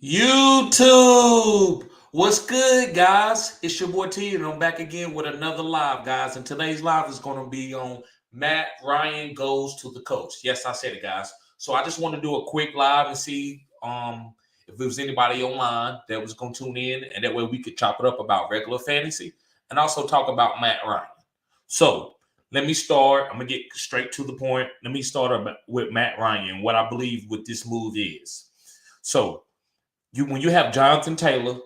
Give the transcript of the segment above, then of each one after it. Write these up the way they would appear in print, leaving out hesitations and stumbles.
YouTube, what's good, guys? It's your boy T, and I'm back again with another live, guys. And today's live is going to be on Matt Ryan goes to the Colts. Yes, I said it, guys. So I just want to do a quick live and see if there was anybody online that was going to tune in, and that way we could chop it up about regular fantasy and also talk about Matt Ryan. So let me start. I'm gonna get straight to the point. Let me start with Matt Ryan. What I believe what this move is. So when you have Jonathan Taylor,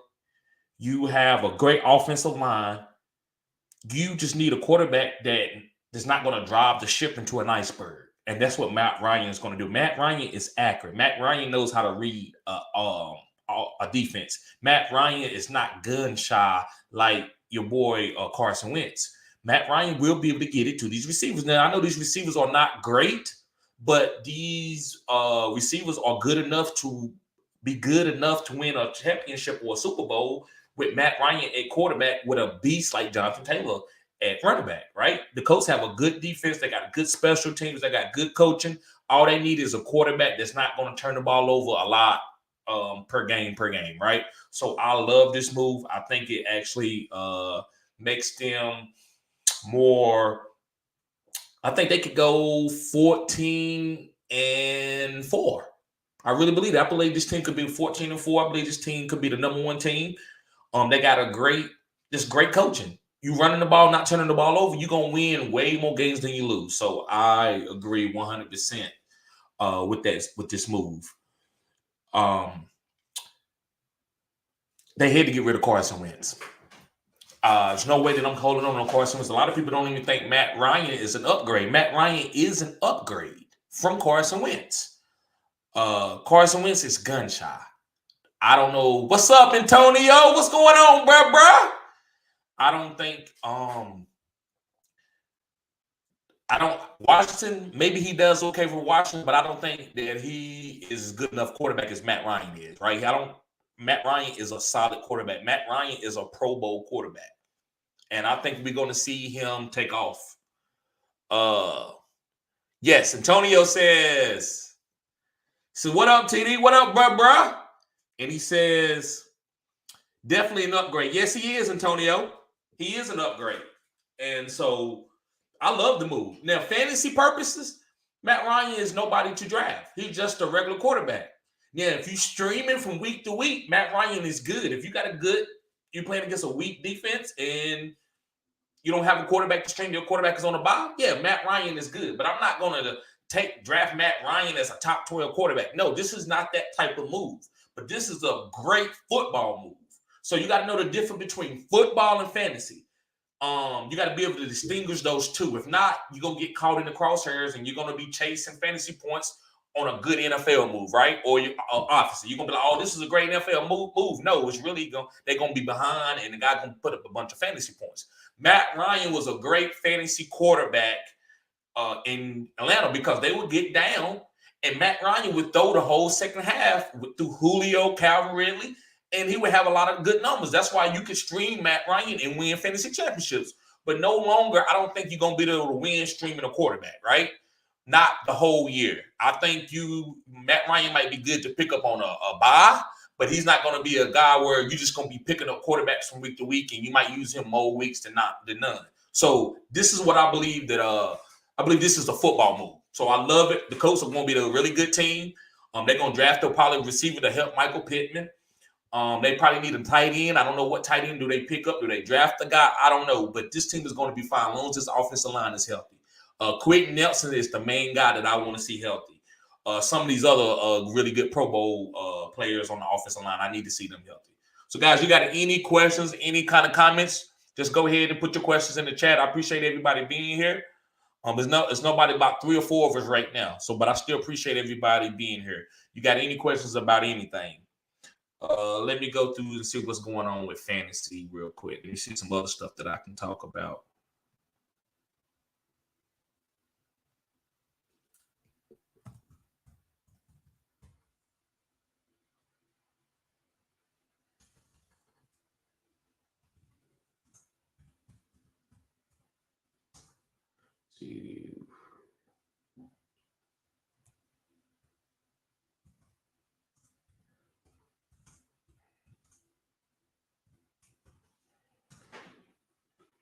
you have a great offensive line. You just need a quarterback that is not going to drive the ship into an iceberg, and that's what Matt Ryan is going to do. Matt Ryan is accurate. Matt Ryan knows how to read a defense. Matt Ryan is not gun shy like your boy Carson Wentz. Matt Ryan will be able to get it to these receivers. Now I know these receivers are not great, but these receivers are good enough to be good enough to win a championship or a Super Bowl with Matt Ryan at quarterback with a beast like Jonathan Taylor at running back, right? The Colts have a good defense. They got good special teams. They got good coaching. All they need is a quarterback that's not going to turn the ball over a lot per game, right? So I love this move. I think it actually makes them more. I think they could go 14-4. I really believe that. I believe this team could be 14-4. I believe this team could be the number one team. They got great coaching. You running the ball, not turning the ball over, you're gonna win way more games than you lose. So I agree 100% with this move. They had to get rid of Carson Wentz. There's no way that I'm holding on to Carson Wentz. A lot of people don't even think Matt Ryan is an upgrade. Matt Ryan is an upgrade from Carson Wentz. Carson Wentz is gun shy. I don't know. What's up, Antonio? What's going on, bruh? I don't think Washington, maybe he does okay for Washington, but I don't think that he is good enough quarterback as Matt Ryan is, right? Matt Ryan is a solid quarterback. Matt Ryan is a Pro Bowl quarterback. And I think we're going to see him take off. Yes, Antonio says, so what up, TD? What up, bruh? And he says, definitely an upgrade. Yes, he is, Antonio. He is an upgrade. And so I love the move. Now, fantasy purposes, Matt Ryan is nobody to draft. He's just a regular quarterback. Yeah, if you stream him from week to week, Matt Ryan is good. If you got you're playing against a weak defense and you don't have a quarterback to stream, your quarterback is on the bye, yeah, Matt Ryan is good. But I'm not going to draft Matt Ryan as a top 12 quarterback. No, this is not that type of move. But this is a great football move. So you got to know the difference between football and fantasy. You got to be able to distinguish those two. If not, you're going to get caught in the crosshairs and you're going to be chasing fantasy points on a good NFL move, right? Or obviously, you're going to be like, oh, this is a great NFL move. No, it's really they're going to be behind and the guy's going to put up a bunch of fantasy points. Matt Ryan was a great fantasy quarterback in Atlanta because they would get down and Matt Ryan would throw the whole second half through Julio, Calvin Ridley, and he would have a lot of good numbers. That's why you could stream Matt Ryan and win fantasy championships. But no longer, I don't think you're going to be able to win streaming a quarterback, right? Not the whole year. I think Matt Ryan might be good to pick up on a bye, but he's not going to be a guy where you're just going to be picking up quarterbacks from week to week, and you might use him more weeks than none. So this is what I believe that I believe this is a football move. So I love it. The Colts are going to be a really good team. They're going to draft a probably receiver to help Michael Pittman. They probably need a tight end. I don't know what tight end do they pick up. Do they draft the guy? I don't know. But this team is going to be fine as long as this offensive line is healthy. Quentin Nelson is the main guy that I want to see healthy. Some of these other really good Pro Bowl players on the offensive line, I need to see them healthy. So, guys, you got any questions, any kind of comments, just go ahead and put your questions in the chat. I appreciate everybody being here. It's nobody about 3 or 4 of us right now. So, but I still appreciate everybody being here. You got any questions about anything? Let me go through and see what's going on with fantasy real quick. Let me see some other stuff that I can talk about. See.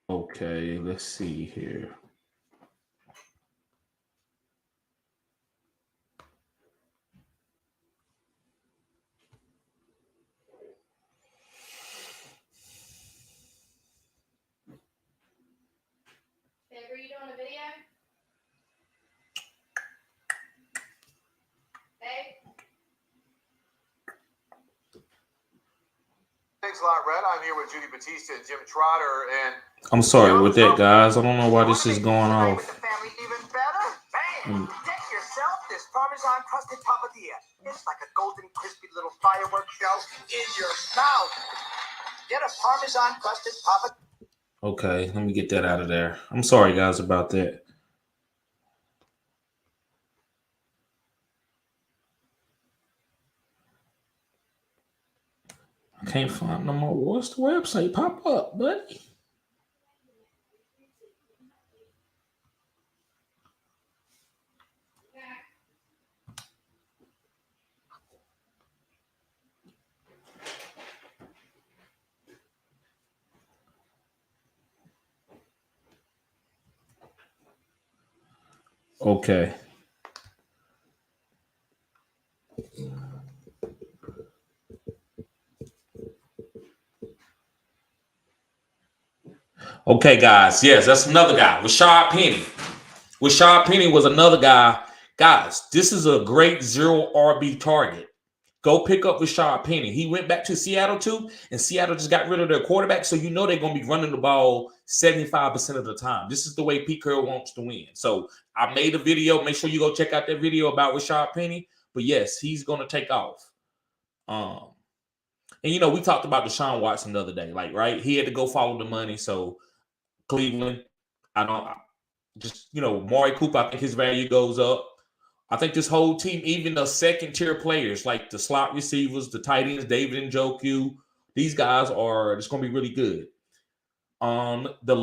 Okay, let's see here. Babe, are you doing a video? Babe? Thanks a lot, Red. I'm here with Judy Batista and Jim Trotter, and I'm sorry with that, guys. I don't know why this is going off. the family even better. Bam! Get yourself this Parmesan crusted papadilla. It's like a golden, crispy little fireworks show in your mouth. Get a Parmesan crusted papadilla. Okay, let me get that out of there. I'm sorry, guys, about that. I can't find no more. What's the website? Pop up, buddy. Okay. Okay, guys. Yes, that's another guy. Rashad Penny. Rashad Penny was another guy. Guys, this is a great 0 RB target. Go pick up Rashad Penny. He went back to Seattle too, and Seattle just got rid of their quarterback, so you know they're going to be running the ball 75% of the time. This is the way Pete Carroll wants to win. So I made a video. Make sure you go check out that video about Rashad Penny. But yes, he's going to take off. And you know, we talked about Deshaun Watson the other day, like, right? He had to go follow the money. So Cleveland, Maury Cooper, I think his value goes up. I think this whole team, even the second-tier players, like the slot receivers, the tight ends, David Njoku, these guys are just going to be really good. The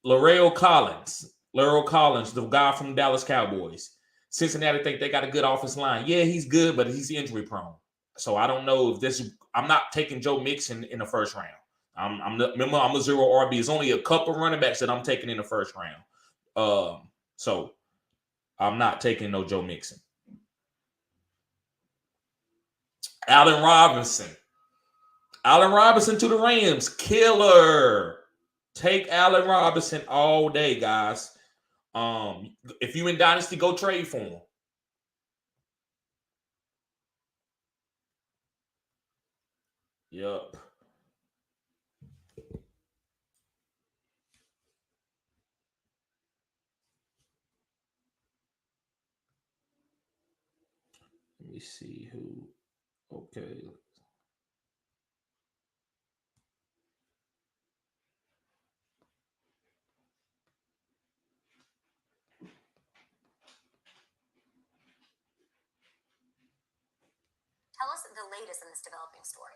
Laurel Collins, the guy from the Dallas Cowboys. Cincinnati think they got a good offensive line. Yeah, he's good, but he's injury-prone. So I don't know if this – I'm not taking Joe Mixon in the first round. I'm a 0 RB. It's only a couple running backs that I'm taking in the first round. So I'm not taking no Joe Mixon. Allen Robinson to the Rams. Killer. Take Allen Robinson all day, guys. If you in Dynasty, go trade for him. Yup. Let me see who. Okay. Tell us the latest in this developing story.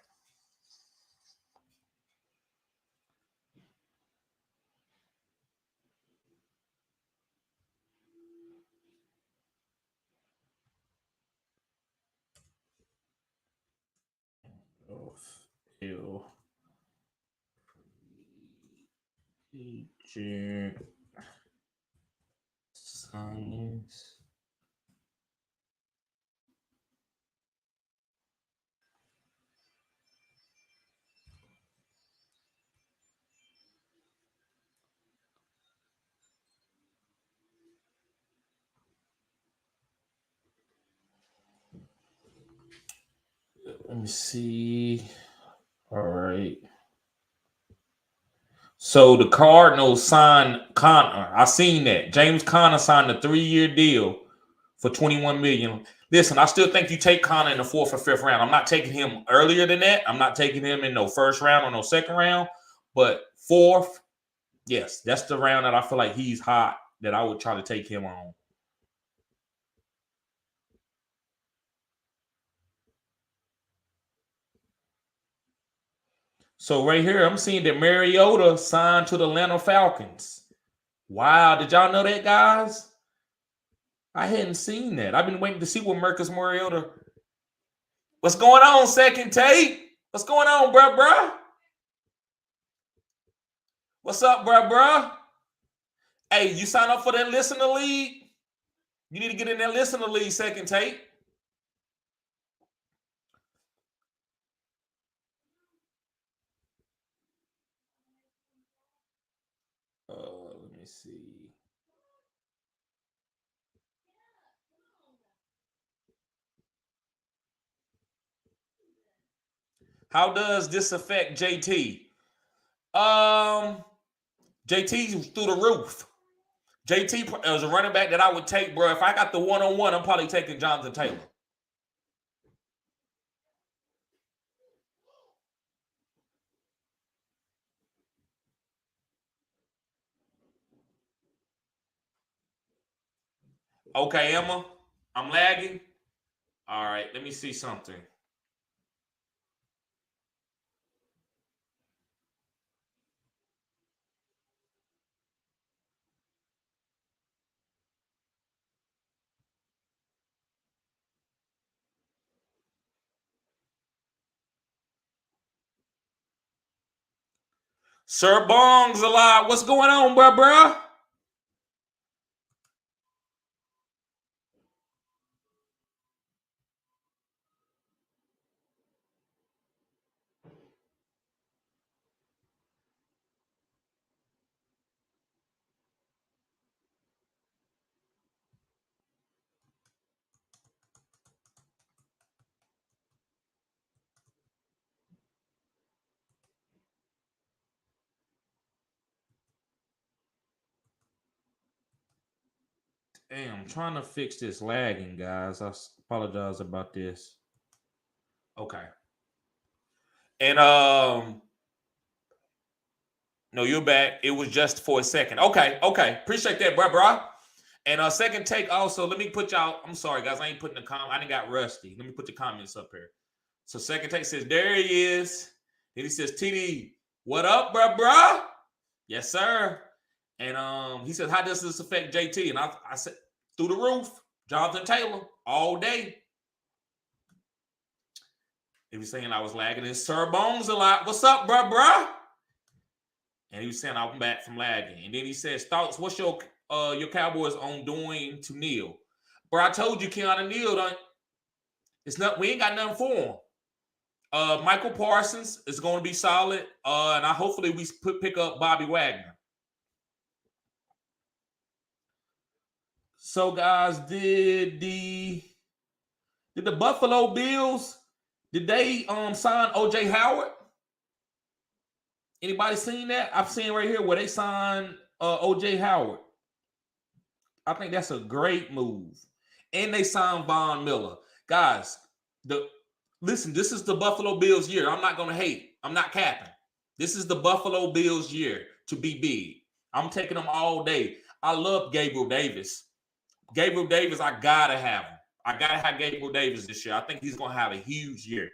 Agent Science. Let me see. All right. So the Cardinals signed Connor. I seen that. James Conner signed a 3-year deal for $21 million. Listen, I still think you take Conner in the 4th or 5th round. I'm not taking him earlier than that. I'm not taking him in no first round or no second round. But 4th, yes, that's the round that I feel like he's hot that I would try to take him on. So right here, I'm seeing that Mariota signed to the Atlanta Falcons. Wow, did y'all know that, guys? I hadn't seen that. I've been waiting to see what Marcus Mariota. What's going on, Second Tape? What's going on, bruh? What's up, bruh? Hey, you sign up for that listener league? You need to get in that listener league, Second Take. Let me see. How does this affect JT? JT's through the roof. JT is a running back that I would take, bro. If I got the one-on-one, I'm probably taking Jonathan Taylor. Okay, Emma, I'm lagging. All right, let me see something. Sir Bong's alive. What's going on, bruh? Damn, I'm trying to fix this lagging, guys. I apologize about this. Okay. And no, you're back. It was just for a second. Okay. Appreciate that, bruh. And Second Take also, let me put y'all. I'm sorry, guys. I ain't putting the comment. I didn't got rusty. Let me put the comments up here. So Second Take says, there he is. And he says, TD, what up, bruh? Yes, sir. And he says, how does this affect JT? And I said, through the roof. Jonathan Taylor, all day. He was saying I was lagging. And Sir Bones a lot. What's up, bruh? And he was saying I'm back from lagging. And then he says, thoughts, what's your Cowboys on doing to Neal? Bro, I told you Keanu Neal, we ain't got nothing for him. Michael Parsons is going to be solid. And hopefully we pick up Bobby Wagner. So, guys, did the Buffalo Bills, did they sign O.J. Howard? Anybody seen that? I'm seeing right here where they signed O.J. Howard. I think that's a great move. And they signed Von Miller. Guys, listen, this is the Buffalo Bills year. I'm not going to hate. I'm not capping. This is the Buffalo Bills year to be big. I'm taking them all day. I love Gabriel Davis. Gabriel Davis, I got to have him. I got to have Gabriel Davis this year. I think he's going to have a huge year.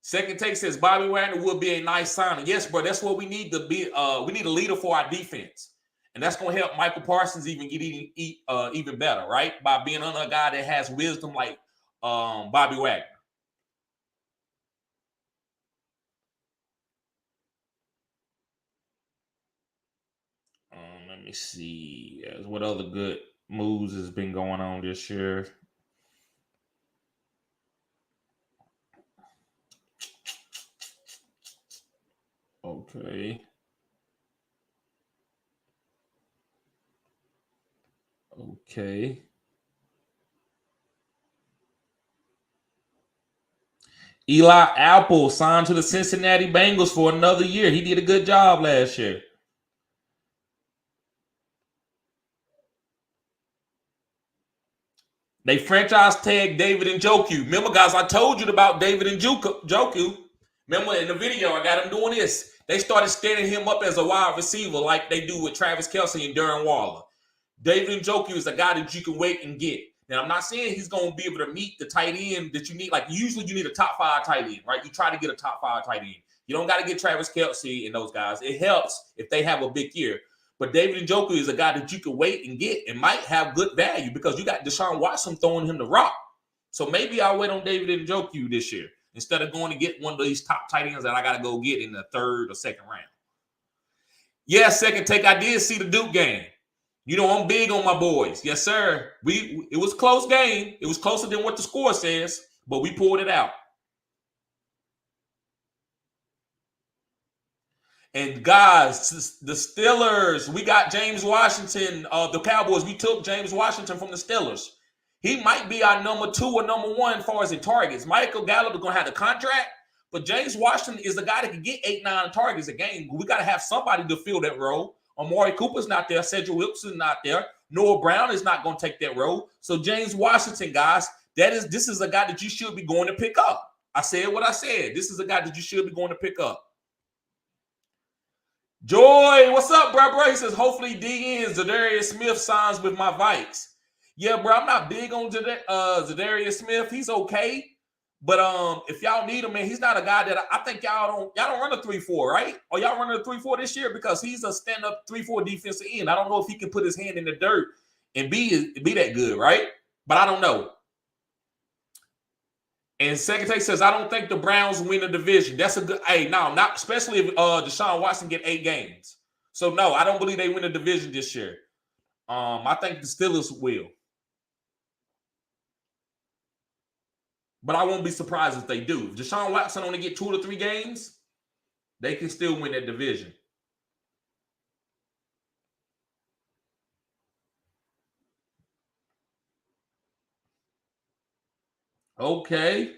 Second Take says Bobby Wagner will be a nice signing. Yes, bro, that's what we need to be. We need a leader for our defense. And that's going to help Michael Parsons even get even better, right? By being under a guy that has wisdom like Bobby Wagner. Let me see. What other good moves has been going on this year? Okay. Eli Apple signed to the Cincinnati Bengals for another year. He did a good job last year. They franchise tagged David Njoku. Remember, guys, I told you about David Njoku. Remember in the video, I got him doing this. They started standing him up as a wide receiver like they do with Travis Kelce and Darren Waller. David Njoku is a guy that you can wait and get. Now, I'm not saying he's going to be able to meet the tight end that you need. Like, usually you need a top 5 tight end, right? You try to get a top 5 tight end. You don't got to get Travis Kelce and those guys. It helps if they have a big year. But David Njoku is a guy that you can wait and get and might have good value because you got Deshaun Watson throwing him the rock. So maybe I'll wait on David Njoku this year instead of going to get one of these top tight ends that I got to go get in the 3rd or 2nd round. Yeah, second take. I did see the Duke game. You know, I'm big on my boys. Yes, sir. It was a close game. It was closer than what the score says, but we pulled it out. And guys, the Steelers, we got James Washington, the Cowboys. We took James Washington from the Steelers. He might be our number 2 or number 1 as far as in targets. Michael Gallup is going to have the contract, but James Washington is the guy that can get 8-9 targets a game. We got to have somebody to fill that role. Amari Cooper's not there. Cedric Wilson's not there. Noah Brown is not going to take that role. So James Washington, guys, this is a guy that you should be going to pick up. I said what I said. This is a guy that you should be going to pick up. Joy, what's up, bro? He says, hopefully DN Zadarius Smith signs with my Vikes. Yeah, bro, I'm not big on Zadarius Smith. He's okay. But if y'all need him, man, he's not a guy that I think y'all don't run a 3-4, right? Or y'all run a 3-4 this year because he's a stand-up 3-4 defensive end. I don't know if he can put his hand in the dirt and be that good, right? But I don't know. And second take says, I don't think the Browns win the division. That's a good, not especially if Deshaun Watson get 8 games. So no, I don't believe they win the division this year. I think the Steelers will. But I won't be surprised if they do. If Deshaun Watson only get 2 to 3 games, they can still win that division. Okay.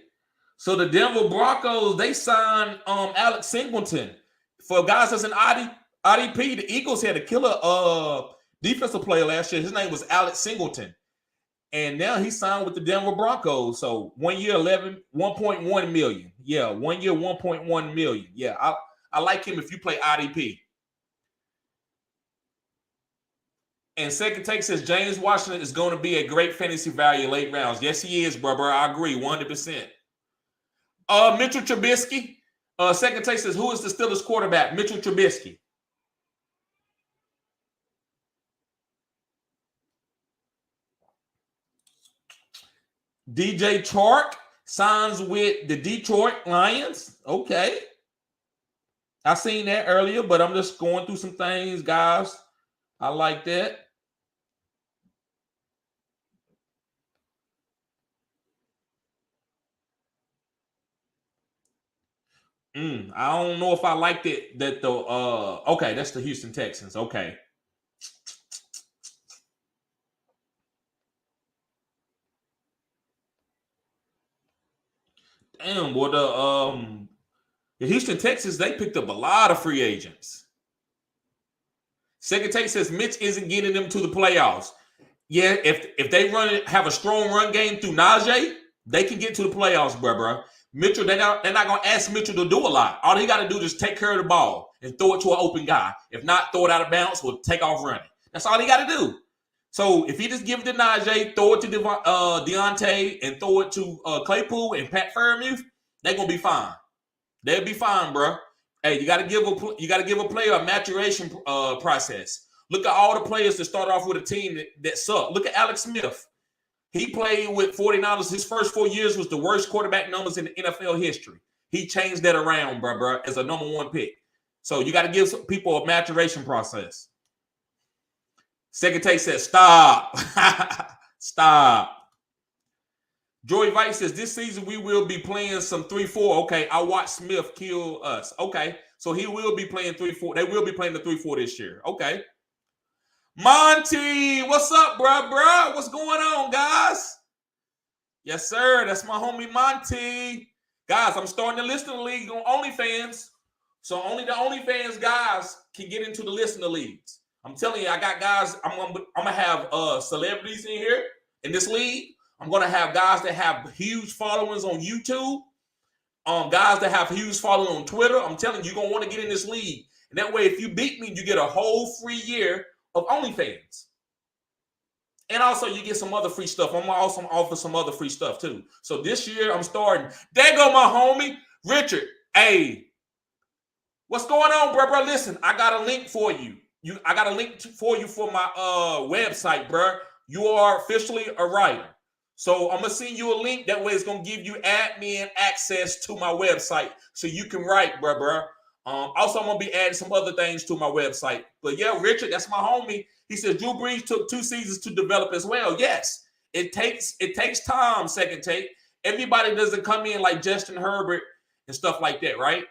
So the Denver Broncos, they signed Alex Singleton. For guys that's an IDP, the Eagles had a killer defensive player last year. His name was Alex Singleton. And now he signed with the Denver Broncos. So 1 year, 1.1 million. Yeah, 1 year, 1.1 million. Yeah, I like him if you play IDP. And second take says James Washington is going to be a great fantasy value late rounds. Yes, he is, bro. I agree, 100%. Mitchell Trubisky. Second take says, who is the Steelers quarterback? Mitchell Trubisky. DJ Chark signs with the Detroit Lions. Okay. I seen that earlier, but I'm just going through some things, guys. I like that. I don't know if I liked it that okay, that's the Houston Texans. Okay. Damn, boy, the Houston Texans, they picked up a lot of free agents. Second take says Mitch isn't getting them to the playoffs. Yeah, if they have a strong run game through Najee, they can get to the playoffs, bro. Mitchell, they're not going to ask Mitchell to do a lot. All he got to do is take care of the ball and throw it to an open guy. If not, throw it out of bounds or take off running. That's all he got to do. So if he just give it to Najee, throw it to Deontay, and throw it to Claypool and Pat Freiermuth, they're going to be fine. They'll be fine, bro. Hey, you got to give a player a maturation process. Look at all the players that start off with a team that suck. Look at Alex Smith. He played with 49ers. His first 4 years was the worst quarterback numbers in the NFL history. He changed that around, bro, as a number 1 pick. So you got to give some people a maturation process. Second take says, stop. Stop. Joey Vice says, this season we will be playing some 3-4. Okay, I watched Smith kill us. Okay, so he will be playing 3-4. They will be playing the 3-4 this year. Okay. Monty, what's up, bro? What's going on, guys? Yes, sir. That's my homie Monty. Guys, I'm starting the listening league on OnlyFans. So only the OnlyFans guys can get into the listener leagues. I'm telling you, I got guys. I'm gonna have celebrities in here in this league. I'm gonna have guys that have huge followings on YouTube. Guys that have huge following on Twitter. I'm telling you, you're gonna want to get in this league. And that way, if you beat me, you get a whole free year of OnlyFans. And also, you get some other free stuff. I'm gonna also offer some other free stuff too. So this year, I'm starting. There go my homie Richard. Hey, what's going on, bro? Listen, I got a link for you. I got a link for you for my website, bro. You are officially a writer. So I'm going to send you a link. That way it's going to give you admin access to my website so you can write, bro. Also, I'm gonna be adding some other things to my website. But yeah, Richard, that's my homie. He said Drew Brees took 2 seasons to develop as well. Yes, it takes time. Second take. Everybody doesn't come in like Justin Herbert and stuff like that, right?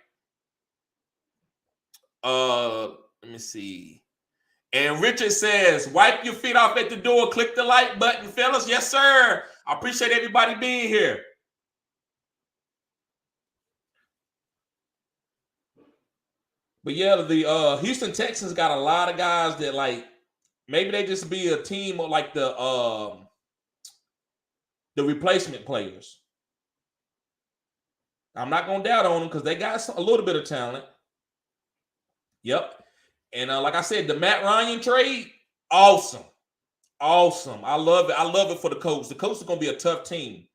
Let me see. And Richard says, wipe your feet off at the door, click the like button, fellas. Yes, sir. I appreciate everybody being here. But yeah, the Houston Texans got a lot of guys that like maybe they just be a team of like the replacement players. I'm not gonna doubt on them because they got a little bit of talent. Yep. And like I said, the Matt Ryan trade, awesome. Awesome. I love it. I love it for the Colts. The Colts are going to be a tough team.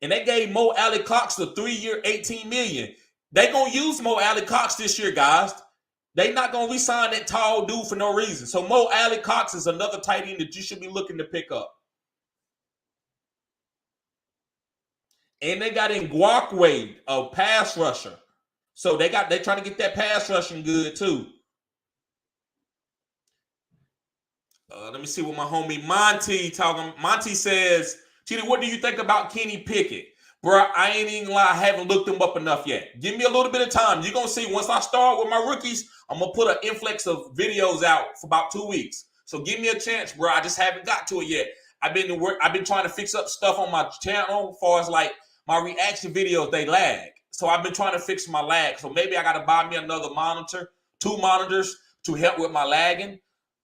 And they gave Mo Alley Cox a 3-year, $18 million. They're going to use Mo Alley Cox this year, guys. They're not going to re-sign that tall dude for no reason. So Mo Alley Cox is another tight end that you should be looking to pick up. And they got in Guakwe, a pass rusher. So they're trying to get that pass rushing good too. Let me see what my homie Monty talking. Monty says, Chidi, what do you think about Kenny Pickett? Bro, I ain't even lie. I haven't looked him up enough yet. Give me a little bit of time. You're going to see once I start with my rookies, I'm going to put an influx of videos out for about 2 weeks. So give me a chance, bro. I just haven't got to it yet. I've been trying to fix up stuff on my channel as far as like my reaction videos, they lag. So I've been trying to fix my lag. So maybe I got to buy me another monitor, 2 monitors to help with my lagging.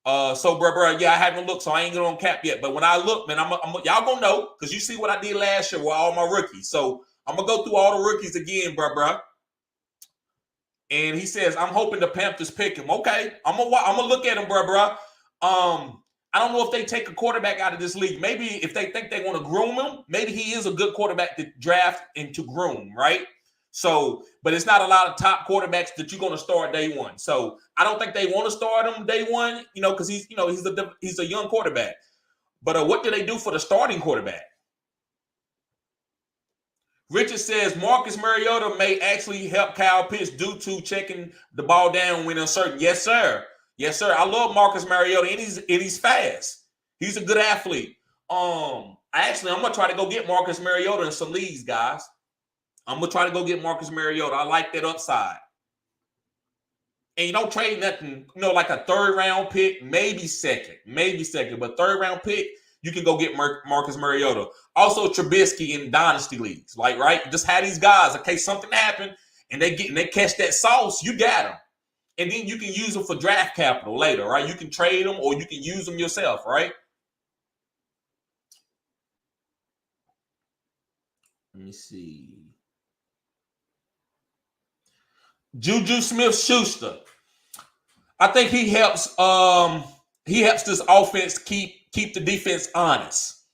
So, bro, yeah, I haven't looked, so I ain't going to cap yet. But when I look, man, y'all going to know because you see what I did last year with all my rookies. So I'm going to go through all the rookies again, bro. And he says, I'm hoping the Panthers pick him. Okay, I'm gonna look at him, bro. I don't know if they take a quarterback out of this league. Maybe if they think they want to groom him, maybe he is a good quarterback to draft and to groom, right? So, but it's not a lot of top quarterbacks that you're going to start day one. So I don't think they want to start him day one, because he's a young quarterback. But what do they do for the starting quarterback? Richard says Marcus Mariota may actually help Kyle Pitts due to checking the ball down when uncertain. Yes, sir. Yes, sir. I love Marcus Mariota, and he's fast. He's a good athlete. I'm gonna try to go get Marcus Mariota in some leagues, guys. I'm gonna try to go get Marcus Mariota. I like that upside. And you don't trade nothing, like a 3rd round pick, maybe second, but 3rd round pick, you can go get Marcus Mariota. Also Trubisky in dynasty leagues, right? Just have these guys in case something happened and they catch that sauce, you got them. And then you can use them for draft capital later, right? You can trade them or you can use them yourself, right? Let me see. Juju Smith-Schuster. I think he helps this offense keep the defense honest.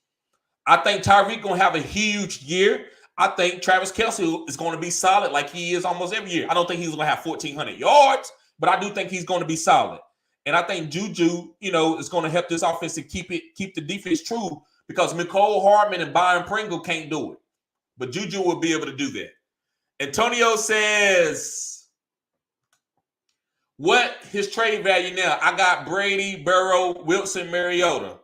I think Tyreek going to have a huge year. I think Travis Kelce is going to be solid like he is almost every year. I don't think he's going to have 1,400 yards, but I do think he's going to be solid. And I think Juju, is going to help this offense to keep the defense true because Mecole Hardman and Byron Pringle can't do it. But Juju will be able to do that. Antonio says, what his trade value now? I got Brady, Burrow, Wilson, Mariota.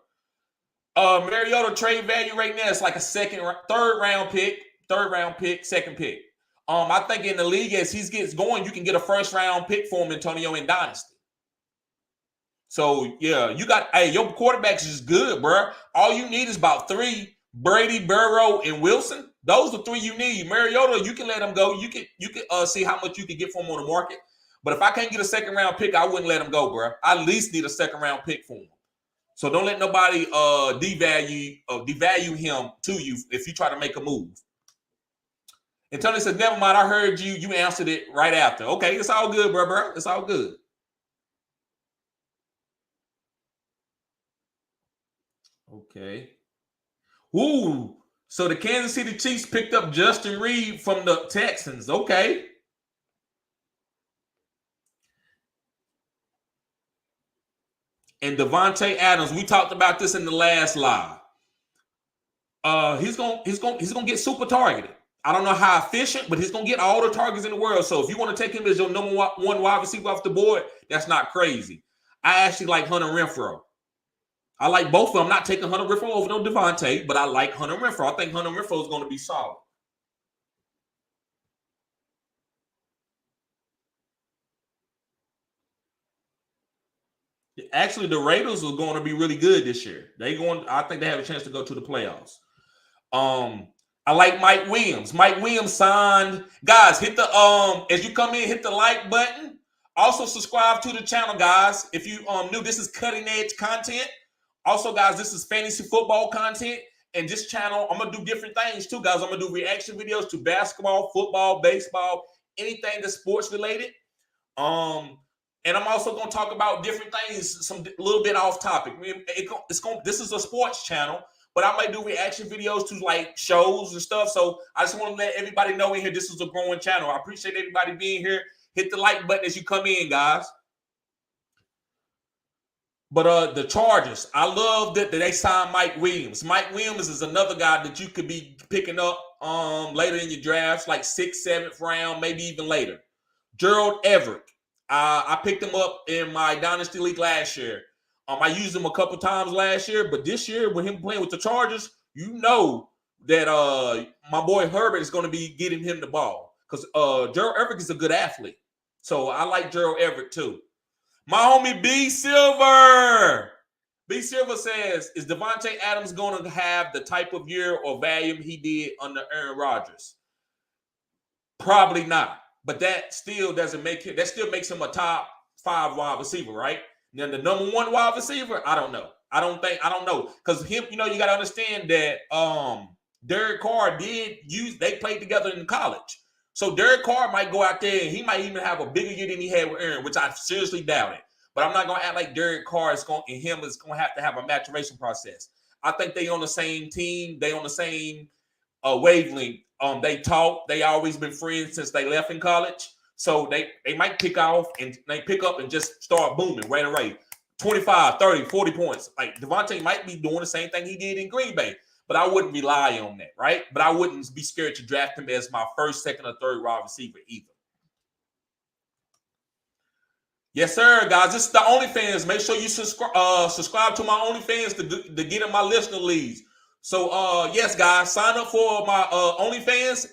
Mariota trade value right now is like a third round pick, second pick. I think in the league as he gets going, you can get a 1st round pick for him, Antonio, in dynasty. So yeah, your quarterbacks is good, bro. All you need is about 3: Brady, Burrow, and Wilson. Those are 3 you need. Mariota, you can let him go. You can see how much you can get for him on the market. But if I can't get a 2nd round pick, I wouldn't let him go, bro. I at least need a 2nd round pick for him. So don't let nobody devalue him to you if you try to make a move. And Tony said, never mind, I heard you. You answered it right after. Okay, it's all good, bro. It's all good. Okay. Ooh, so the Kansas City Chiefs picked up Justin Reed from the Texans. Okay. And Devontae Adams, we talked about this in the last live. He's gonna get super targeted. I don't know how efficient, but he's going to get all the targets in the world. So if you want to take him as your number one wide receiver off the board, that's not crazy. I actually like Hunter Renfro. I like both of them. I'm not taking Hunter Renfro over no Devontae, but I like Hunter Renfro. I think Hunter Renfro is going to be solid. Actually, the Raiders are going to be really good this year. I think they have a chance to go to the playoffs. I like Mike Williams. Mike Williams signed. Guys, hit the as you come in, hit the like button. Also, subscribe to the channel, guys. If you new, this is cutting edge content. Also, guys, this is fantasy football content. And this channel, I'm gonna do different things too, guys. I'm gonna do reaction videos to basketball, football, baseball, anything that's sports related. And I'm also going to talk about different things, a little bit off topic. This is a sports channel, but I might do reaction videos to like shows and stuff. So I just want to let everybody know in here this is a growing channel. I appreciate everybody being here. Hit the like button as you come in, guys. But the Chargers, I love that they signed Mike Williams. Mike Williams is another guy that you could be picking up later in your drafts, like 6th, 7th round, maybe even later. Gerald Everett. I picked him up in my Dynasty League last year. I used him a couple times last year, but this year with him playing with the Chargers, you know that my boy Herbert is going to be getting him the ball because Gerald Everett is a good athlete. So I like Gerald Everett too. My homie B Silver. B Silver says, is Devontae Adams going to have the type of year or value he did under Aaron Rodgers? Probably not. But that still doesn't make him. That still makes him a top 5 wide receiver, right? Now the number 1 wide receiver, I don't know. I don't know because him. You know, you got to understand that Derek Carr they played together in college. So Derek Carr might go out there and he might even have a bigger year than he had with Aaron, which I seriously doubt it. But I'm not gonna act like Derek Carr is going to have a maturation process. I think they on the same team. They on the same wavelength. They talk. They always been friends since they left in college. So they might pick up and just start booming right away. 25, 30, 40 points. Like Devontae might be doing the same thing he did in Green Bay, but I wouldn't rely on that, right? But I wouldn't be scared to draft him as my 1st, 2nd, or 3rd wide receiver either. Yes, sir, guys. This is the OnlyFans. Make sure you subscribe to my OnlyFans to get in my listener leads. So, yes, guys, sign up for my OnlyFans,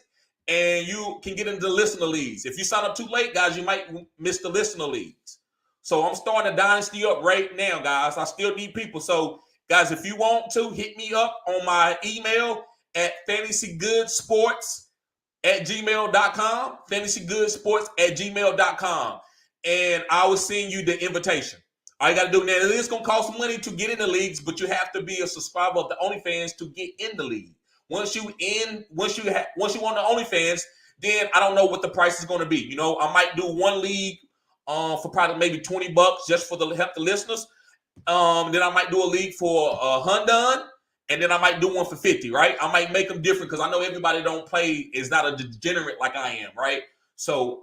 and you can get into the listener leagues. If you sign up too late, guys, you might miss the listener leagues. So I'm starting a dynasty up right now, guys. I still need people. So, guys, if you want to, hit me up on my email at fantasygoodssports@gmail.com, fantasygoodssports@gmail.com, and I will send you the invitation. All you got to do now, it is going to cost money to get in the leagues, but you have to be a subscriber of the OnlyFans to get in the league. Once you on the OnlyFans, then I don't know what the price is going to be. You know, I might do one league for probably maybe $20 just for the help the listeners. Then I might do a league for $100, and then I might do one for $50, right? I might make them different because I know everybody don't play is not a degenerate like I am, right? So,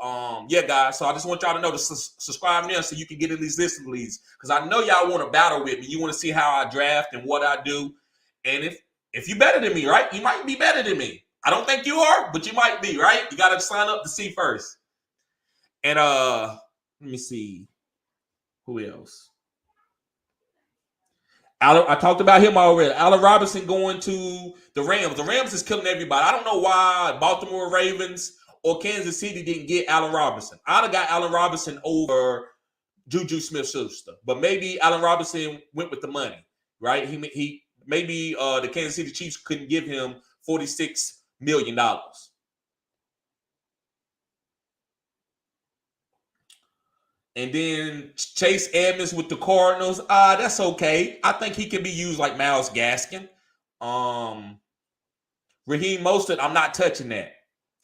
yeah, guys. So I just want y'all to know to subscribe now so you can get in these listening leagues because I know y'all want to battle with me. You want to see how I draft and what I do. And if you're better than me, right, you might be better than me. I don't think you are, but you might be, right? You got to sign up to see first. And let me see who else. I talked about him already. Allen Robinson going to the Rams. The Rams is killing everybody. I don't know why Baltimore Ravens or Kansas City didn't get Allen Robinson. I'd have got Allen Robinson over Juju Smith-Schuster, but maybe Allen Robinson went with the money, right? He maybe the Kansas City Chiefs couldn't give him $46 million. And then Chase Edmonds with the Cardinals. That's okay. I think he can be used like Myles Gaskin. Raheem Mostert, I'm not touching that.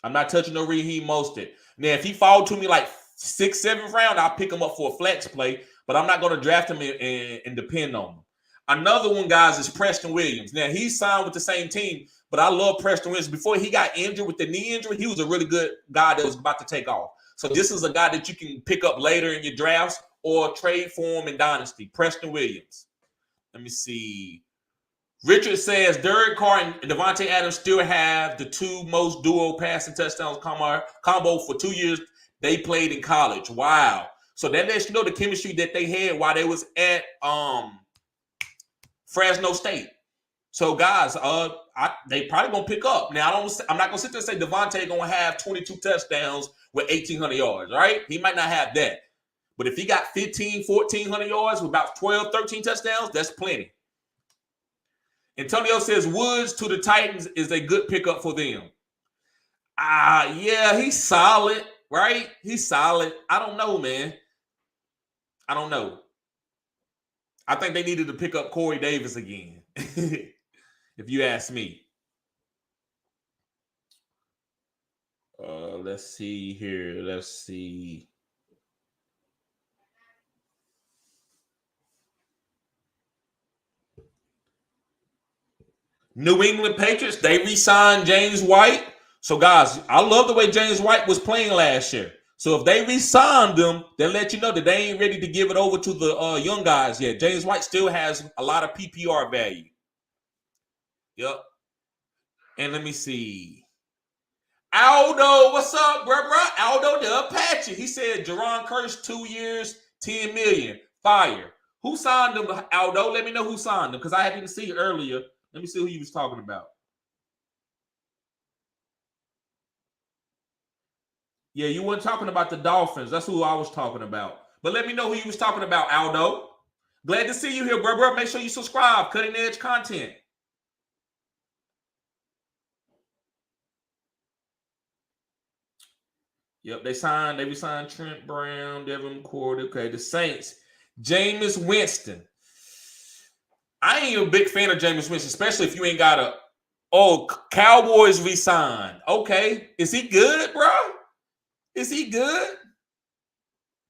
I'm not touching no Raheem Mostert. Now, if he fall to me like 6th, 7th round, I'll pick him up for a flex play, but I'm not going to draft him and depend on him. Another one, guys, is Preston Williams. Now, he signed with the same team, but I love Preston Williams. Before he got injured with the knee injury, he was a really good guy that was about to take off. So this is a guy that you can pick up later in your drafts or trade for him in Dynasty. Preston Williams. Let me see. Richard says Derek Carr and Devontae Adams still have the two most dual passing touchdowns combo for 2 years they played in college. Wow. So that lets you know the chemistry that they had while they was at Fresno State. So guys, they probably gonna pick up. Now I'm not gonna sit there and say Devontae gonna have 22 touchdowns with 1,800 yards, right? He might not have that. But if he got 1,400 yards with about 12, 13 touchdowns, that's plenty. Antonio says Woods to the Titans is a good pickup for them. Yeah, he's solid, right? He's solid. I don't know, man. I don't know. I think they needed to pick up Corey Davis again, if you ask me. Let's see here. Let's see. New England Patriots, they re-signed James White. So, guys, I love the way James White was playing last year. So, if they re-signed them, they'll let you know that they ain't ready to give it over to the young guys yet. James White still has a lot of PPR value. Yep. And let me see. Aldo, what's up, bro? Aldo the Apache. He said Jerron Curse, 2 years, $10 million. Fire. Who signed them, Aldo? Let me know who signed them because I didn't see it earlier. Let me see who you was talking about. Yeah, you weren't talking about the Dolphins. That's who I was talking about. But let me know who you was talking about, Aldo. Glad to see you here, bro. Make sure you subscribe. Cutting edge content. Yep, they re-signed Trent Brown, Devin McCourty. Okay, the Saints. Jameis Winston. I ain't a big fan of Jameis Winston, especially if you ain't got a Cowboys re-signed. Okay. Is he good, bro? Is he good?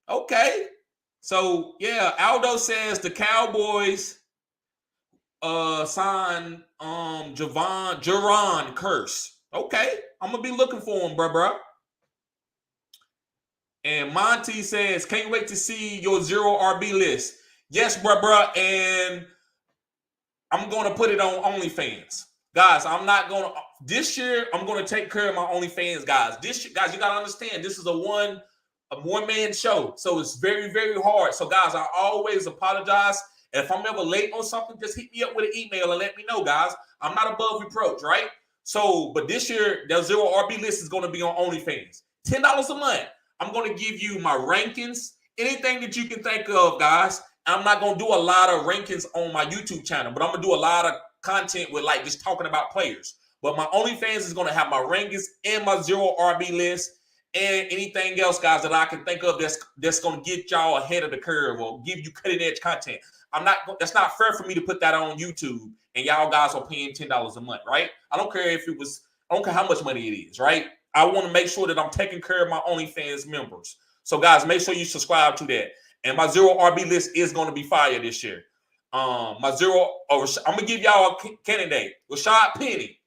Okay. So, yeah, Aldo says the Cowboys signed Jerron Curse. Okay. I'm going to be looking for him, bro. And Monty says, can't wait to see your 0 RB list. Yes, bro. And I'm going to put it on OnlyFans. Guys, this year, I'm going to take care of my OnlyFans, guys. Guys, you got to understand, this is a one-man show. So it's very, very hard. So, guys, I always apologize. If I'm ever late on something, just hit me up with an email and let me know, guys. I'm not above reproach, right? So, but this year, the 0 RB list is going to be on OnlyFans. $10 a month. I'm going to give you my rankings, anything that you can think of, guys. I'm not going to do a lot of rankings on my YouTube channel, but I'm going to do a lot of content with like just talking about players. But my OnlyFans is going to have my rankings and my 0 RB list and anything else, guys, that I can think of that's going to get y'all ahead of the curve or give you cutting edge content. That's not fair for me to put that on YouTube and y'all guys are paying $10 a month, right? I don't care how much money it is, right? I want to make sure that I'm taking care of my OnlyFans members. So, guys, make sure you subscribe to that. And my 0 RB list is going to be fire this year. I'm going to give y'all a candidate. Rashad Penny.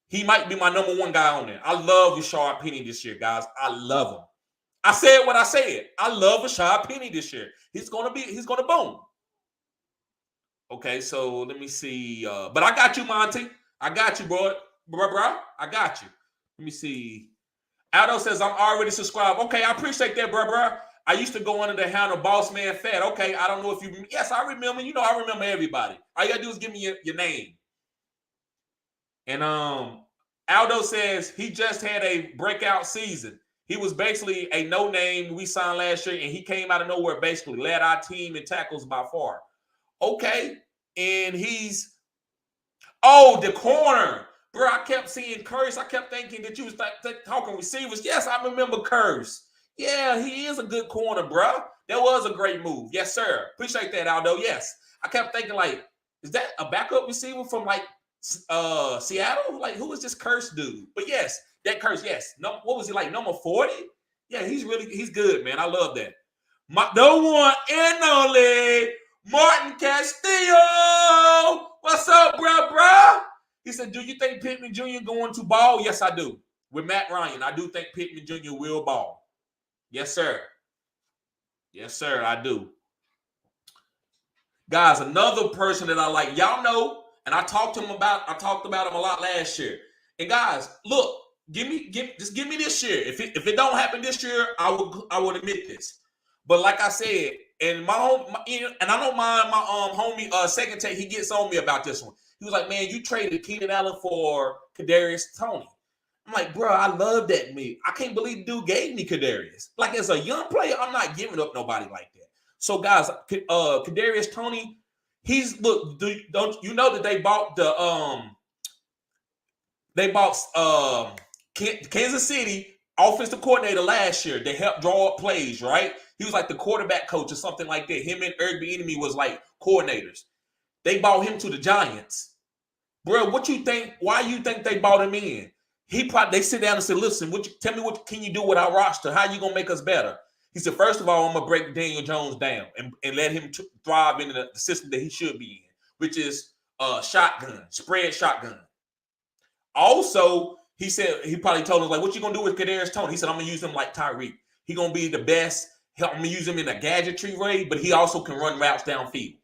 He might be my number one guy on there. I love Rashad Penny this year, guys. I love him. I said what I said. I love Rashad Penny this year. He's going to boom. Okay, so let me see. But I got you, Monty. I got you, bro. I got you. Let me see. Aldo says, I'm already subscribed. Okay, I appreciate that, bro. I used to go under the handle Boss Man Fat. Okay, I don't know if you... Yes, I remember. You know, I remember everybody. All you got to do is give me your name. And Aldo says he just had a breakout season. He was basically a no-name we signed last year, and he came out of nowhere, basically. Led our team in tackles by far. Okay, and he's... Oh, the corner. Bro, I kept seeing Curse. I kept thinking that you was talking receivers. Yes, I remember Curse. Yeah, he is a good corner, bro. That was a great move. Yes, sir. Appreciate that, Aldo. Yes. I kept thinking, like, is that a backup receiver from, like, Seattle? Like, who is this Curse dude? But, yes, that Curse, yes. No, what was he, like, number 40? Yeah, he's good, man. I love that. The one and only Martin Castillo. What's up, bro? He said, do you think Pittman Jr. going to ball? Yes, I do. With Matt Ryan, I do think Pittman Jr. will ball. Yes, sir. Yes, sir, I do. Guys, another person that I like. Y'all know And I talked about him a lot last year. And guys, look, just give me this year. If it don't happen this year, I would admit this. But like I said, and and I don't mind my homie second take, he gets on me about this one. He was like, man, you traded Keenan Allen for Kadarius Toney. I'm like, bro, I love that move. I can't believe the dude gave me Kadarius. Like, as a young player, I'm not giving up nobody like that. So, guys, Kadarius Toney, don't you know that they bought Kansas City offensive coordinator last year. They helped draw up plays, right? He was like the quarterback coach or something like that. Him and Eric Bieniemy was like coordinators. They bought him to the Giants. Bro, what you think? Why you think they bought him in? They sit down and said, listen, tell me what can you do with our roster? How you going to make us better? He said, first of all, I'm going to break Daniel Jones down and let him thrive in the system that he should be in, which is spread shotgun. Also, he said, he probably told him, like, what you going to do with Kadarius Toney? He said, I'm going to use him like Tyreek. He's going to be the best. I'm going to use him in a gadgetry way, but he also can run routes downfield.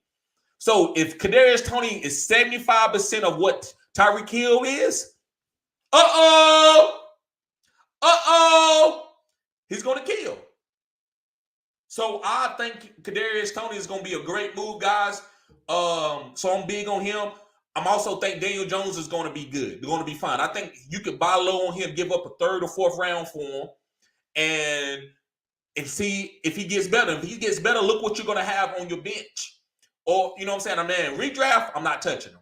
So if Kadarius Toney is 75% of what Tyreek Hill is, he's going to kill. So I think Kadarius Toney is going to be a great move, guys. So I'm big on him. I'm also think Daniel Jones is going to be good. They're going to be fine. I think you could buy low on him, give up a third or fourth round for him, and see if he gets better. If he gets better, look what you're going to have on your bench. Or, you know what I'm saying? Redraft, I'm not touching him.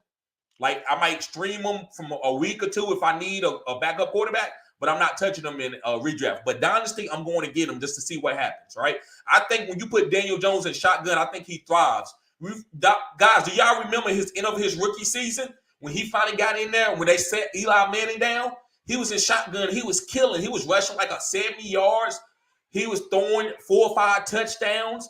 Like, I might stream him from a week or two if I need a backup quarterback, but I'm not touching him in redraft. But Dynasty, I'm going to get him just to see what happens, right? I think when you put Daniel Jones in shotgun, I think he thrives. Guys, do y'all remember his end of his rookie season when he finally got in there, when they set Eli Manning down? He was in shotgun. He was killing. He was rushing like 70 yards. He was throwing 4 or 5 touchdowns.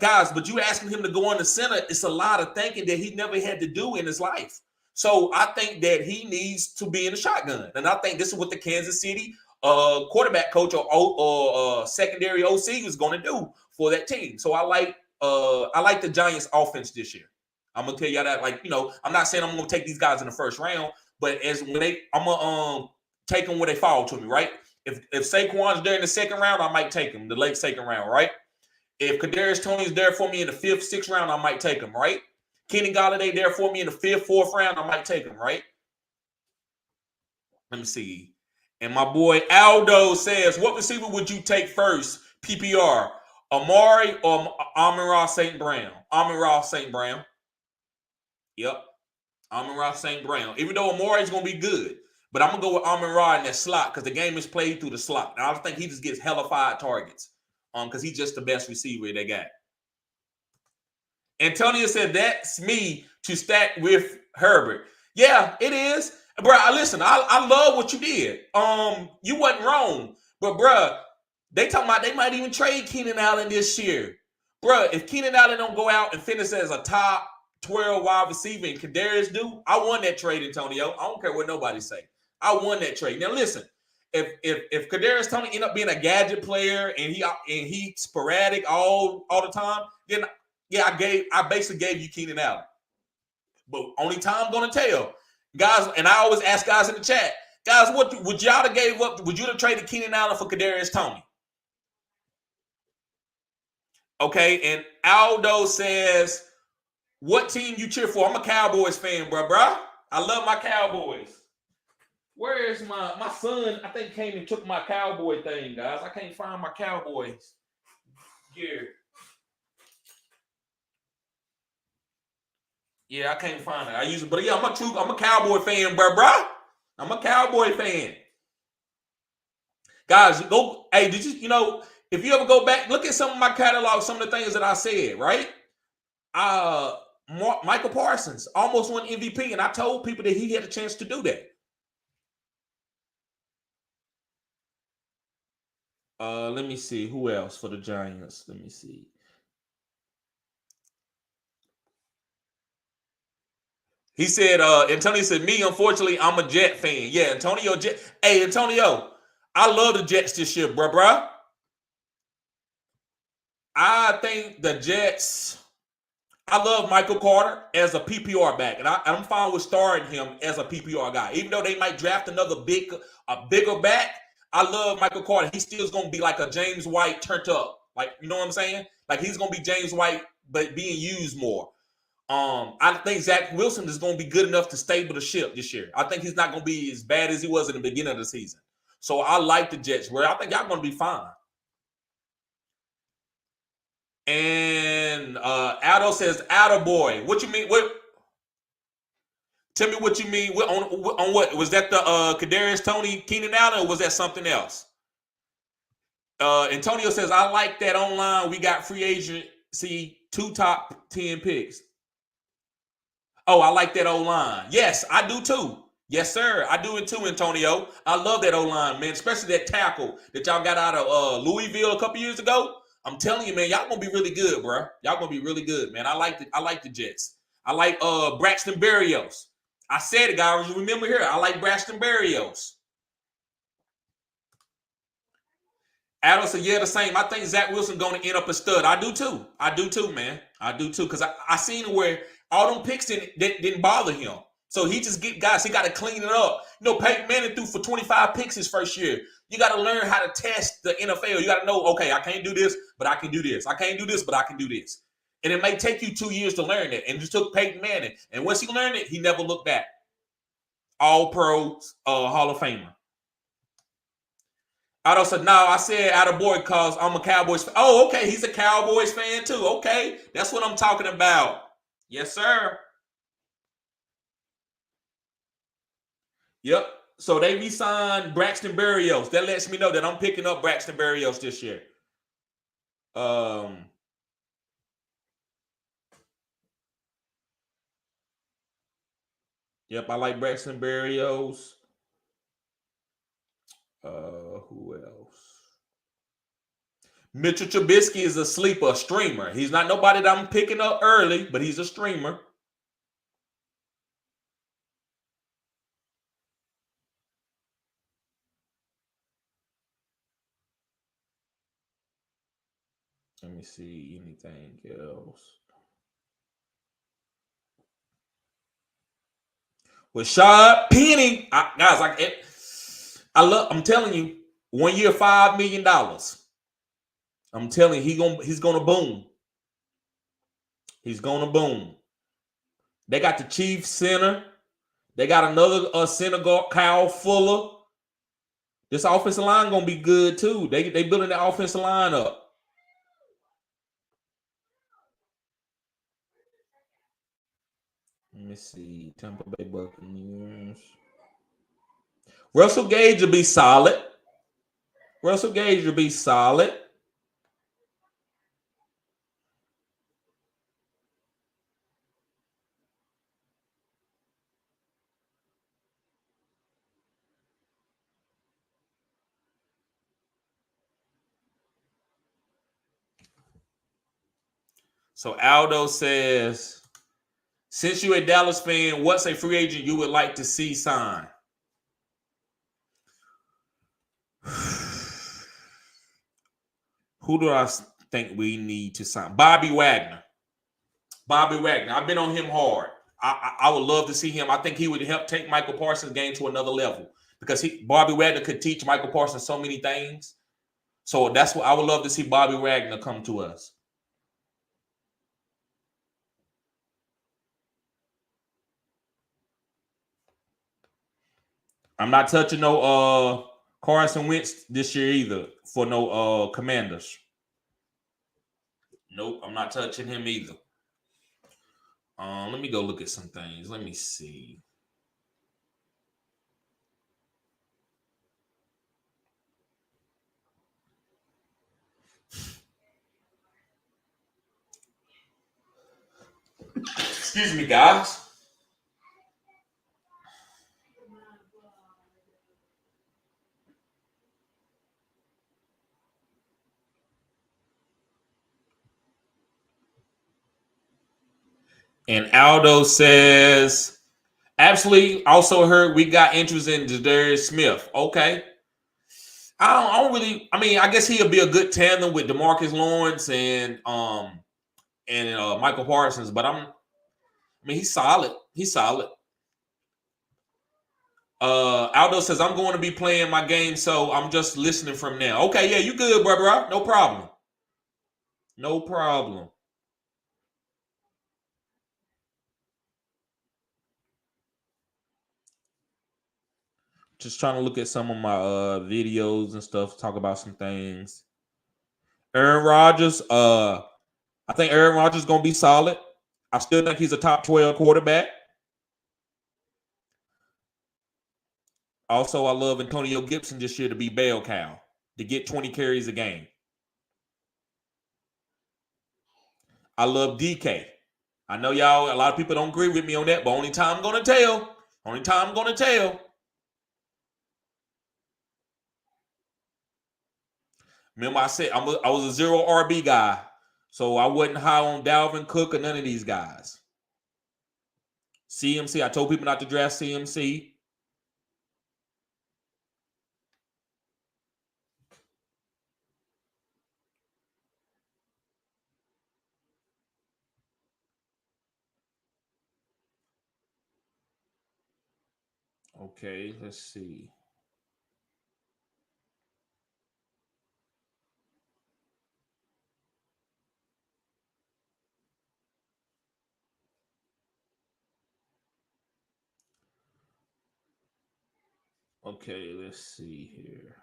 Guys, but you asking him to go in the center, it's a lot of thinking that he never had to do in his life. So I think that he needs to be in the shotgun. And I think this is what the Kansas City quarterback coach or secondary OC is going to do for that team. So I like the Giants offense this year. I'm going to tell y'all that, like, you know, I'm not saying I'm going to take these guys in the first round, but I'm going to take them where they fall to me, right? If Saquon's there in the second round, I might take him, the late second round, right? If Kadarius Toney is there for me in the 5th, 6th round, I might take him, right? Kenny Golladay there for me in the 5th, 4th round, I might take him, right? Let me see. And my boy Aldo says, what receiver would you take first, PPR? Amari or Amon-Ra St. Brown? Amon-Ra St. Brown. Yep. Amon-Ra St. Brown. Even though Amari is going to be good, but I'm going to go with Amon-Ra in that slot because the game is played through the slot. And I don't think he just gets hellified targets because he's just the best receiver they got. Antonio said, that's me to stack with Herbert. Yeah, it is. Bro, listen, I love what you did. You wasn't wrong. But, bro, they talking about they might even trade Keenan Allen this year. Bro, if Keenan Allen don't go out and finish as a top 12 wide receiver and Kadarius do, I won that trade, Antonio. I don't care what nobody say. I won that trade. Now, listen, if Kadarius Toney end up being a gadget player and he sporadic all the time, then yeah, I basically gave you Keenan Allen. But only time gonna tell. Guys, and I always ask guys in the chat, guys, what would y'all have gave up? Would you have traded Keenan Allen for Kadarius Toney? Okay, and Aldo says, what team you cheer for? I'm a Cowboys fan, bro. I love my Cowboys. Where is my son? I think came and took my Cowboy thing, guys. I can't find my Cowboys gear. Yeah, I can't find it. I use it, but yeah, I'm a Cowboy fan, bro. I'm a Cowboy fan. Guys, go. Hey, did you know? If you ever go back, look at some of my catalog, some of the things that I said, right? Michael Parsons almost won MVP, and I told people that he had a chance to do that. Let me see who else for the Giants. Let me see. He said, Antonio said, me, unfortunately, I'm a Jet fan. Yeah, Antonio Jet. Hey, Antonio, I love the Jets this year, bro. I think the Jets I love Michael Carter as a PPR back, and I'm fine with starting him as a PPR guy. Even though they might draft a bigger back, I love Michael Carter. He still is going to be like a James White turned up. Like, you know what I'm saying? Like, he's going to be James White, but being used more. I think Zach Wilson is going to be good enough to stable the ship this year. I think he's not going to be as bad as he was in the beginning of the season. So I like the Jets, where I think y'all going to be fine. And Aldo says, "Attaboy." What you mean? What? Tell me what you mean. On what? Was that the Kadarius Toney Keenan Allen, or was that something else? Antonio says, "I like that online. We got free agency, 2 top 10 picks." Oh, I like that O-line. Yes, I do too. Yes, sir. I do it too, Antonio. I love that O-line, man, especially that tackle that y'all got out of Louisville a couple years ago. I'm telling you, man, y'all gonna be really good, bro. Y'all gonna be really good, man. I like the Jets. I like Braxton Berrios. I said it, guys. Remember here, I like Braxton Berrios. Adam said, yeah, the same. I think Zach Wilson going to end up a stud. I do too. I do too, man. I do too. Because I seen where all them picks didn't bother him. So he just get guys, he got to clean it up. You know, Peyton Manning threw for 25 picks his first year. You got to learn how to test the NFL. You got to know, okay, I can't do this, but I can do this. I can't do this, but I can do this. And it may take you 2 years to learn it. And it just took Peyton Manning. And once he learned it, he never looked back. All-Pro Hall of Famer. Otto said, no, I said attaboy because I'm a Cowboys fan. Oh, okay. He's a Cowboys fan too. Okay. That's what I'm talking about. Yes, sir. Yep. So they re-signed Braxton Berrios. That lets me know that I'm picking up Braxton Berrios this year. Yep, I like Braxton Berrios. Who else? Mitchell Trubisky is a sleeper, a streamer. He's not nobody that I'm picking up early, but he's a streamer. Let me see anything else. Rashad Penny, guys, I'm telling you, 1 year, $5 million. I'm telling you, he's gonna boom. He's gonna boom. They got the Chiefs center. They got another center guard, Kyle Fuller. This offensive line gonna be good too. They building the offensive line up. Let me see. Tampa Bay Buccaneers. Russell Gage will be solid. Russell Gage will be solid. So Aldo says, since you're a Dallas fan, what's a free agent you would like to see sign? Who do I think we need to sign? Bobby Wagner. Bobby Wagner. I've been on him hard. I would love to see him. I think he would help take Michael Parsons' game to another level because Bobby Wagner could teach Michael Parsons so many things. So that's what I would love to see Bobby Wagner come to us. I'm not touching no Carson Wentz this year either for no Commanders. Nope, I'm not touching him either. Let me go look at some things. Let me see. Excuse me, guys. And Aldo says, absolutely. Also heard we got interest in Zadarius Smith. Okay. I don't really. I mean, I guess he'll be a good tandem with DeMarcus Lawrence and and Michael Parsons, but he's solid. He's solid. Aldo says, I'm going to be playing my game, so I'm just listening from now. Okay, yeah, you good, bro. No problem. No problem. Just trying to look at some of my videos and stuff, talk about some things. Aaron Rodgers, I think Aaron Rodgers is going to be solid. I still think he's a top 12 quarterback. Also, I love Antonio Gibson this year to be bell cow, to get 20 carries a game. I love DK. I know y'all, a lot of people don't agree with me on that, but only time I'm going to tell. Only time I'm going to tell. Remember I said I was a 0 RB guy, so I wasn't high on Dalvin Cook or none of these guys. CMC, I told people not to draft CMC. Okay, let's see. Okay, let's see here.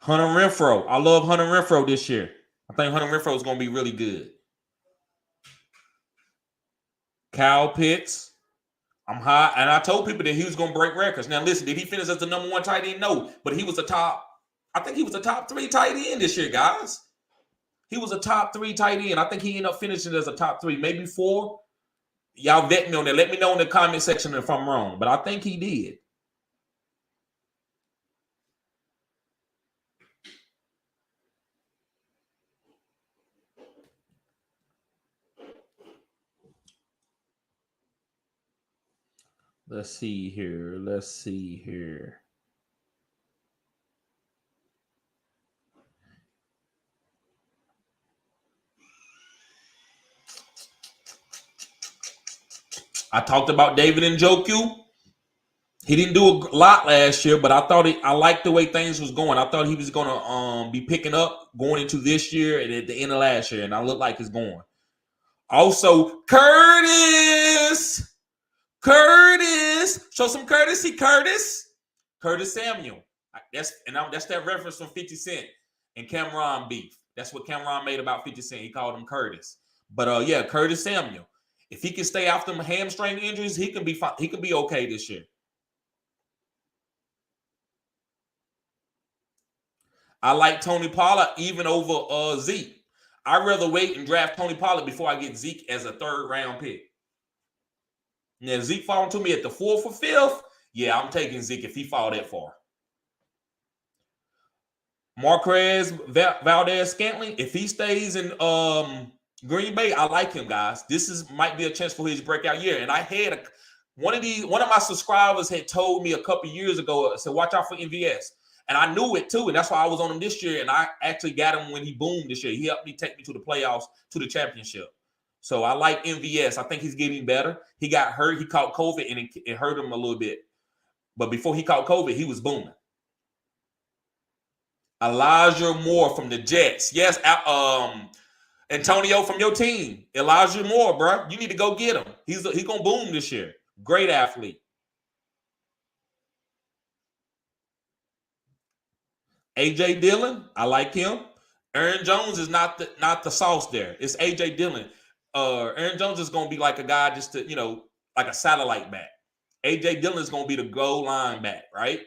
Hunter Renfro. I love Hunter Renfro this year. I think Hunter Renfro is going to be really good. Kyle Pitts. I'm high, and I told people that he was going to break records. Now, listen, did he finish as the number 1 tight end? No, but he was I think he was a top 3 tight end this year, guys. He was a top 3 tight end. I think he ended up finishing as a top 3, maybe 4. Y'all vet me on that. Let me know in the comment section if I'm wrong, but I think he did. Let's see here. I talked about David Njoku. He didn't do a lot last year, but I liked the way things was going. I thought he was going to be picking up going into this year and at the end of last year, and I look like it's going. Also, Curtis, show some courtesy, Curtis Samuel. That's that reference from 50 Cent and Cameron beef. That's what Cameron made about 50 Cent. He called him Curtis. But yeah, Curtis Samuel. If he can stay off them hamstring injuries, he can be fine. He can be okay this year. I like Tony Pollard even over Zeke. I'd rather wait and draft Tony Pollard before I get Zeke as a 3rd round pick. Now, Zeke falling to me at the 4th or 5th, yeah, I'm taking Zeke if he fall that far. Marquez Valdez-Scantling, if he stays in Green Bay, I like him, guys. This might be a chance for his breakout year. And I had one of my subscribers had told me a couple years ago, said, watch out for MVS. And I knew it too, and that's why I was on him this year. And I actually got him when he boomed this year. He helped me take me to the playoffs, to the championship. So I like MVS. I think he's getting better. He got hurt. He caught COVID, and it hurt him a little bit. But before he caught COVID, he was booming. Elijah Moore from the Jets. Yes, Antonio from your team. Elijah Moore, bro. You need to go get him. He's going to boom this year. Great athlete. A.J. Dillon, I like him. Aaron Jones is not the sauce there. It's A.J. Dillon. Aaron Jones is going to be like a guy just to, like a satellite back. A.J. Dillon is going to be the goal line back, right?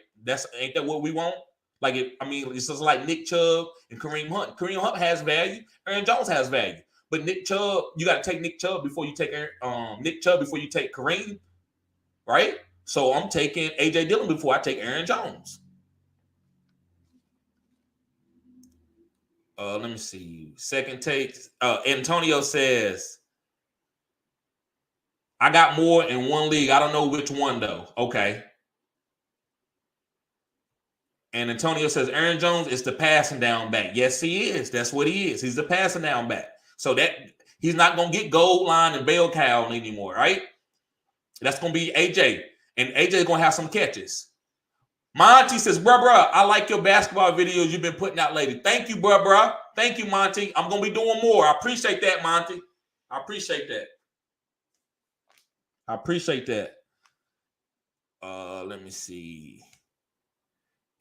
Ain't that what we want? It's just like Nick Chubb and Kareem Hunt. Kareem Hunt has value. Aaron Jones has value. But Nick Chubb, you got to take Nick Chubb before you take Kareem, right? So I'm taking A.J. Dillon before I take Aaron Jones. Let me see. Second take. Antonio says, I got more in one league. I don't know which one, though. Okay. And Antonio says, Aaron Jones is the passing down back. Yes, he is. That's what he is. He's the passing down back. So that he's not going to get goal line and bell cow anymore, right? That's going to be AJ. And AJ going to have some catches. Monty says, bruh, I like your basketball videos you've been putting out lately. Thank you, bruh. Thank you, Monty. I'm going to be doing more. I appreciate that, Monty. I appreciate that. Let me see.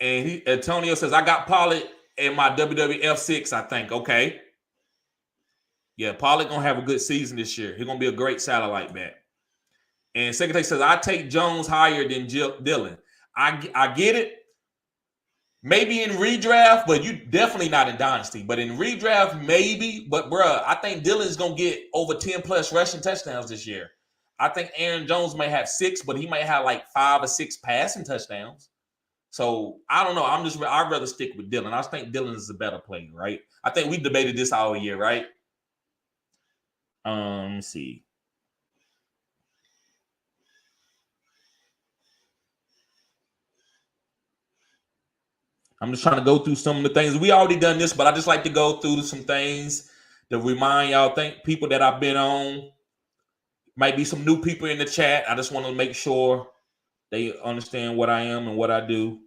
And Antonio says, I got Pollard in my WWF 6, I think. Okay. Yeah, Pollard going to have a good season this year. He's going to be a great satellite back. And Secretary says, I take Jones higher than Dillon. I get it. Maybe in redraft, but you definitely not in Dynasty. But in redraft, maybe. But, bruh, I think Dillon's going to get over 10-plus rushing touchdowns this year. I think Aaron Jones may have 6, but he might have like 5 or 6 passing touchdowns. So, I don't know. I'd rather stick with Dillon. I think Dillon is a better player, right? I think we debated this all year, right? Let's see. I'm just trying to go through some of the things. We already done this, but I just like to go through some things to remind y'all, people that I've been on. Might be some new people in the chat. I just want to make sure they understand what I am and what I do.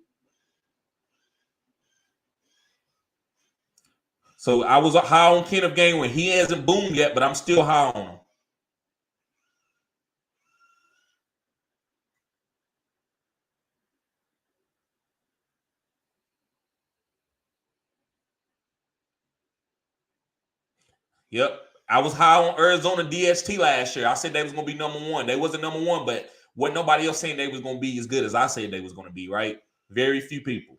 So I was high on Kenneth Gainwell. He hasn't boomed yet, but I'm still high on him. Yep. I was high on Arizona DST last year. I said they was going to be number 1. They wasn't number 1, but wasn't nobody else saying they was going to be as good as I said they was going to be, right? Very few people.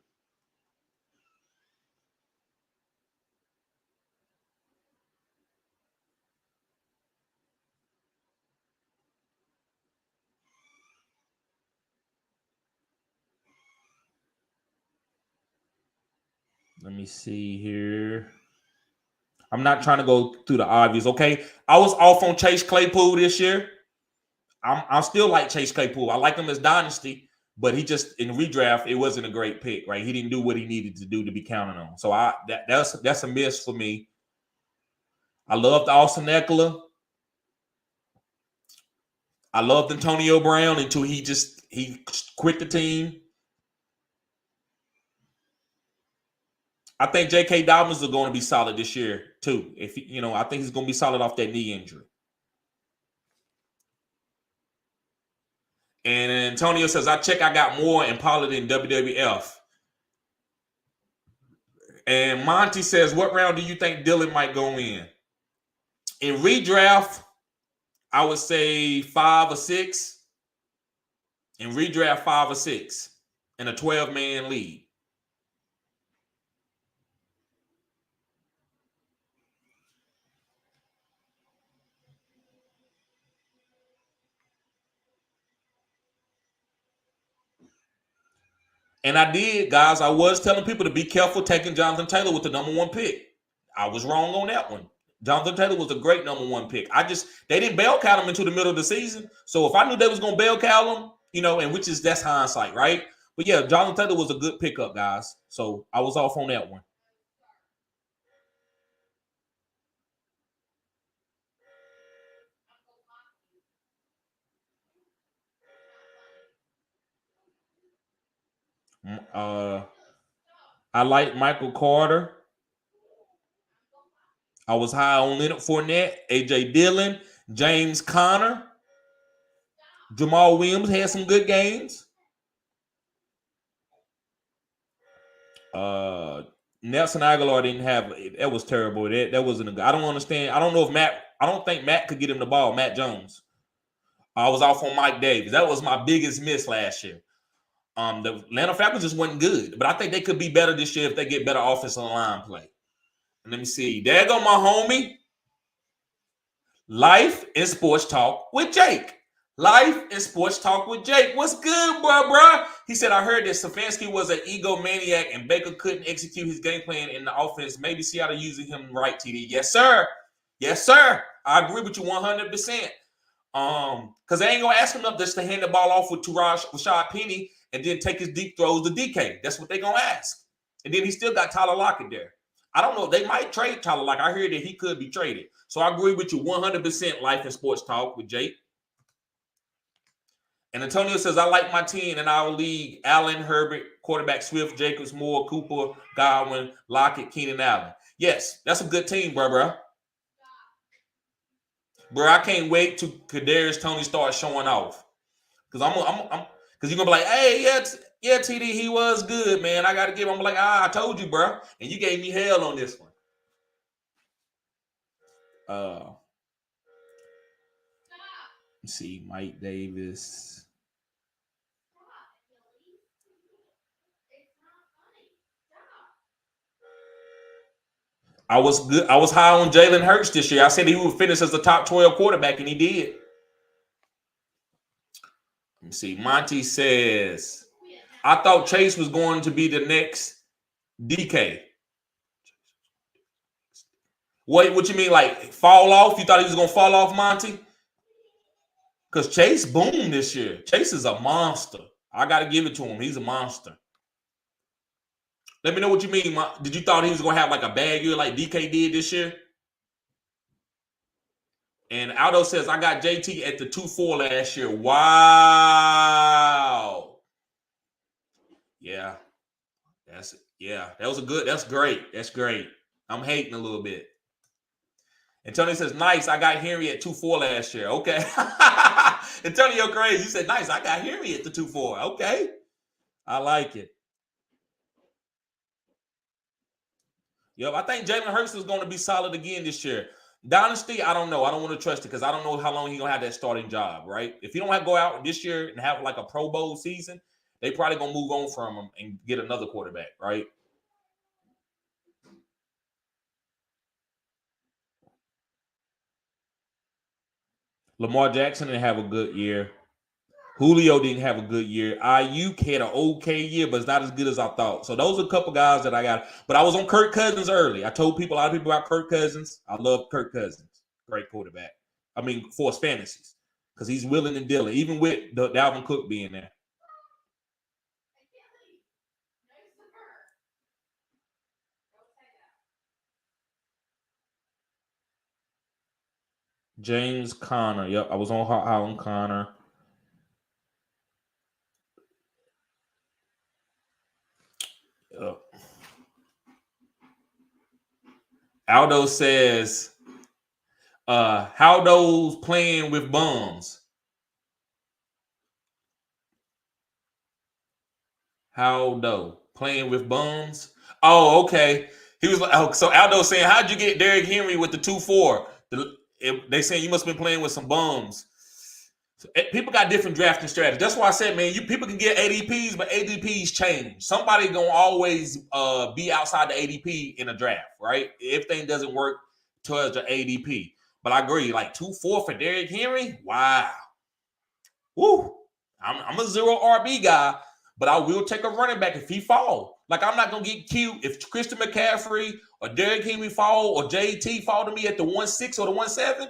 Let me see here. I'm not trying to go through the obvious, okay? I was off on Chase Claypool this year. I still like Chase Claypool. I like him as Dynasty, but he just, in redraft, it wasn't a great pick, right? He didn't do what he needed to do to be counted on. So that's a miss for me. I loved Austin Eckler. I loved Antonio Brown until he quit the team. I think J.K. Dobbins is going to be solid this year too. I think he's going to be solid off that knee injury. And Antonio says, I got more in Pollard in WWF. And Monty says, what round do you think Dillon might go in? In redraft, I would say 5 or 6. In redraft, 5 or 6 in a 12-man league. And I did, guys. I was telling people to be careful taking Jonathan Taylor with the number 1 pick. I was wrong on that one. Jonathan Taylor was a great number 1 pick. They didn't bell cow him into the middle of the season. So if I knew they was going to bell cow him, and that's hindsight, right? But yeah, Jonathan Taylor was a good pickup, guys. So I was off on that one. I like Michael Carter. I was high on Leonard Fournette, A.J. Dillon, James Conner. Jamal Williams had some good games. Nelson Aguilar didn't have it. That was terrible. That wasn't a good. I don't understand. I don't think Matt could get him the ball, Matt Jones. I was off on Mike Davis. That was my biggest miss last year. The Atlanta Falcons just wasn't good, but I think they could be better this year if they get better offensive line play. And let me see. There go my homie. Life and Sports Talk with Jake. Life and Sports Talk with Jake. What's good, bro? He said, I heard that Stefanski was an egomaniac and Baker couldn't execute his game plan in the offense. Maybe Seattle using him right, TD. Yes, sir. Yes, sir. I agree with you 100%. Because they ain't gonna ask him up just to hand the ball off with Rashad Penny and then take his deep throws to DK. That's what they gonna ask. And then he still got Tyler Lockett there. I don't know. They might trade Tyler Lockett. I heard that he could be traded. So I agree with you 100%. Life and Sports Talk with Jake. And Antonio says, I like my team in our league. Allen, Herbert, quarterback Swift, Jacobs, Moore, Cooper, Godwin, Lockett, Keenan Allen. Yes, that's a good team, bro. Bro, I can't wait till Kadarius Toney starts showing off. Because because you're gonna be like, hey, yeah, TD, he was good, man. I gotta give him like, I told you, bro. And you gave me hell on this one. Let's see, Mike Davis. I was good. I was high on Jalen Hurts this year. I said he would finish as the top 12 quarterback, and he did. Let me see. Monty says, I thought Chase was going to be the next DK. What you mean, like fall off? You thought he was going to fall off, Monty? Because Chase boomed this year. Chase is a monster. I got to give it to him. He's a monster. Let me know what you mean. Did you thought he was going to have like a bad year like DK did this year? And Aldo says, I got JT at the 2-4 last year. Wow. Yeah. That was a good. That's great. That's great. I'm hating a little bit. And Tony says, nice. I got Henry at 2-4 last year. Okay. Antonio crazy. He said, nice. I got Henry at the 2-4. Okay. I like it. Yep, I think Jalen Hurts is going to be solid again this year. Dynasty, I don't know. I don't want to trust it because I don't know how long he's going to have that starting job, right? If he don't have to go out this year and have like a Pro Bowl season, they probably going to move on from him and get another quarterback, right? Lamar Jackson didn't have a good year. Julio didn't have a good year. Ayuk had an okay year, but it's not as good as I thought. So those are a couple guys that I got. But I was on Kirk Cousins early. I told a lot of people about Kirk Cousins. I love Kirk Cousins. Great quarterback. I mean, for his fantasies. Because he's willing and dealing, even with Dalvin Cook being there. James Conner. Yep, I was on Hot Conner. Aldo says, how those playing with bums? How though? Playing with bums? Oh, okay. He was like, so Aldo saying, how'd you get Derrick Henry with the 2-4? They saying you must have been playing with some bums. So, people got different drafting strategies. That's why I said, man, people can get ADPs, but ADPs change. Somebody gonna always be outside the ADP in a draft, right? Everything doesn't work towards the ADP. But I agree, like 2-4 for Derrick Henry. Wow. Woo. I'm a 0 RB guy, but I will take a running back if he fall. Like, I'm not gonna get cute if Christian McCaffrey or Derrick Henry fall or JT fall to me at the 1-6 or the 1-7.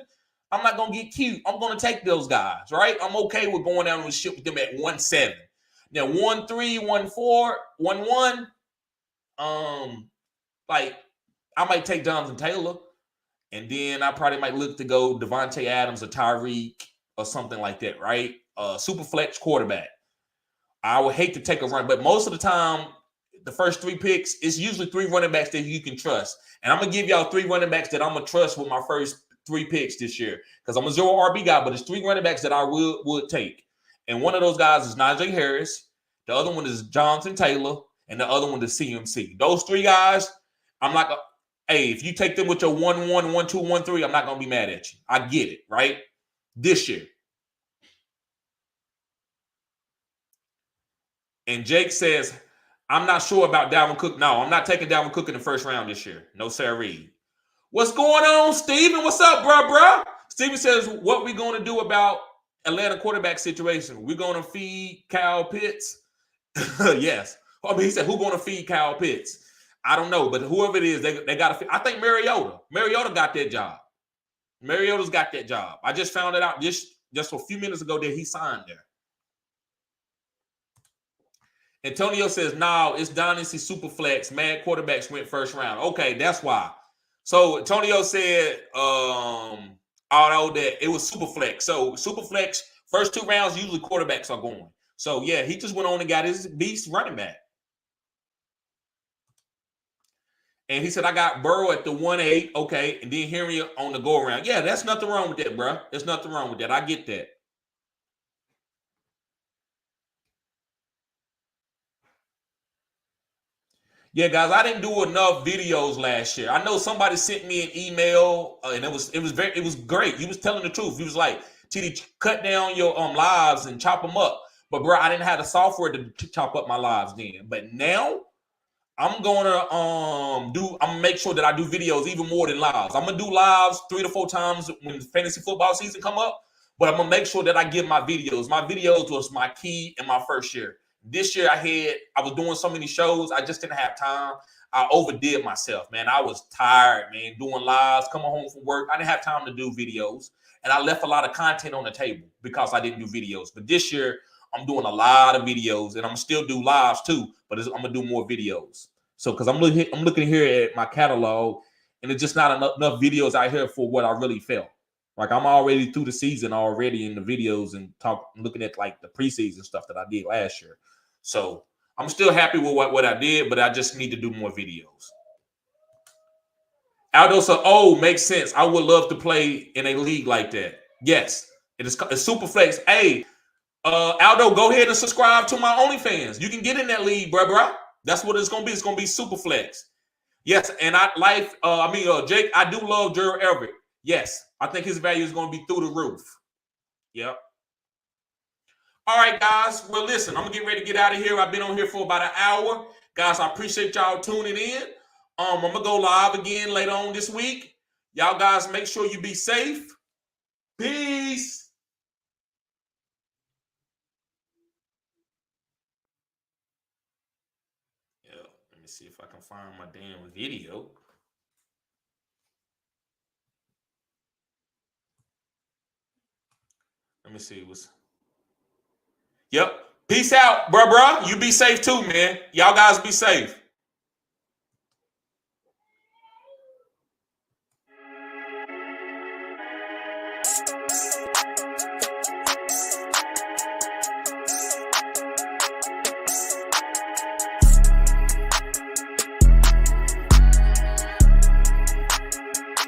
I'm not going to get cute. I'm going to take those guys, right? I'm okay with going down and ship with them at 1-7. Now, 1-3, 1-4, 1-1, like, I might take Jonathan Taylor, and then I probably might look to go Devontae Adams or Tyreek or something like that, right? Super flex quarterback. I would hate to take a run, but most of the time, the first 3 picks, it's usually 3 running backs that you can trust. And I'm going to give y'all 3 running backs that I'm going to trust with my first 3 picks this year because I'm a 0 RB guy, but it's 3 running backs that I would take. And one of those guys is Najee Harris. The other one is Jonathan Taylor. And the other one is CMC. Those 3 guys, I'm like, hey, if you take them with your 1-1, 1-2, 1-3, I'm not going to be mad at you. I get it, right? This year. And Jake says, I'm not sure about Dalvin Cook. No, I'm not taking Dalvin Cook in the first round this year. No, sirree. What's going on, Steven? What's up, bro? Steven says, what we going to do about Atlanta quarterback situation? We're going to feed Kyle Pitts? Yes. I mean, he said, who's going to feed Kyle Pitts? I don't know, but whoever it is, they got to feed. I think Mariota got that job. Mariota's got that job. I just found it out just just a few minutes ago that he signed there. Antonio says, no, it's Dynasty Superflex. Mad quarterbacks went first round. Okay, that's why. So Antonio said, although that it was Superflex. So Superflex, first 2 rounds, usually quarterbacks are going. So yeah, he just went on and got his beast running back. And he said, I got Burrow at the 1-8. Okay, and then Henry on the go around. Yeah, that's nothing wrong with that, bro. There's nothing wrong with that. I get that. Yeah, guys, I didn't do enough videos last year. I know somebody sent me an email, and it was great. He was telling the truth. He was like, TD, cut down your lives and chop them up. But bro, I didn't have the software to chop up my lives then. But now I'm gonna make sure that I do videos even more than lives. I'm gonna do lives 3 to 4 times when fantasy football season come up. But I'm gonna make sure that I give my videos. My videos was my key in my first year. This year I was doing so many shows, I just didn't have time. I overdid myself, man. I was tired, man, doing lives, coming home from work. I didn't have time to do videos. And I left a lot of content on the table because I didn't do videos. But this year, I'm doing a lot of videos, and I'm still do lives too, but I'm gonna do more videos. So because I'm looking here at my catalog, and it's just not enough videos out here for what I really felt. Like I'm already through the season already in the videos and looking at like the preseason stuff that I did last year. So I'm still happy with what I did, but I just need to do more videos. Aldo said, oh, makes sense. I would love to play in a league like that. Yes, it's Superflex. Hey, Aldo, go ahead and subscribe to my OnlyFans. You can get in that league, bro. That's what it's gonna be. It's gonna be Superflex. Yes, and Jake, I do love Gerald Everett. Yes, I think his value is gonna be through the roof. Yep. All right, guys. Well, listen, I'm gonna get ready to get out of here. I've been on here for about an hour. Guys, I appreciate y'all tuning in. I'm gonna go live again later on this week. Y'all guys make sure you be safe. Peace. Yeah, let me see if I can find my damn video. Let me see what's. Yep. Peace out, bruh. You be safe too, man. Y'all guys be safe.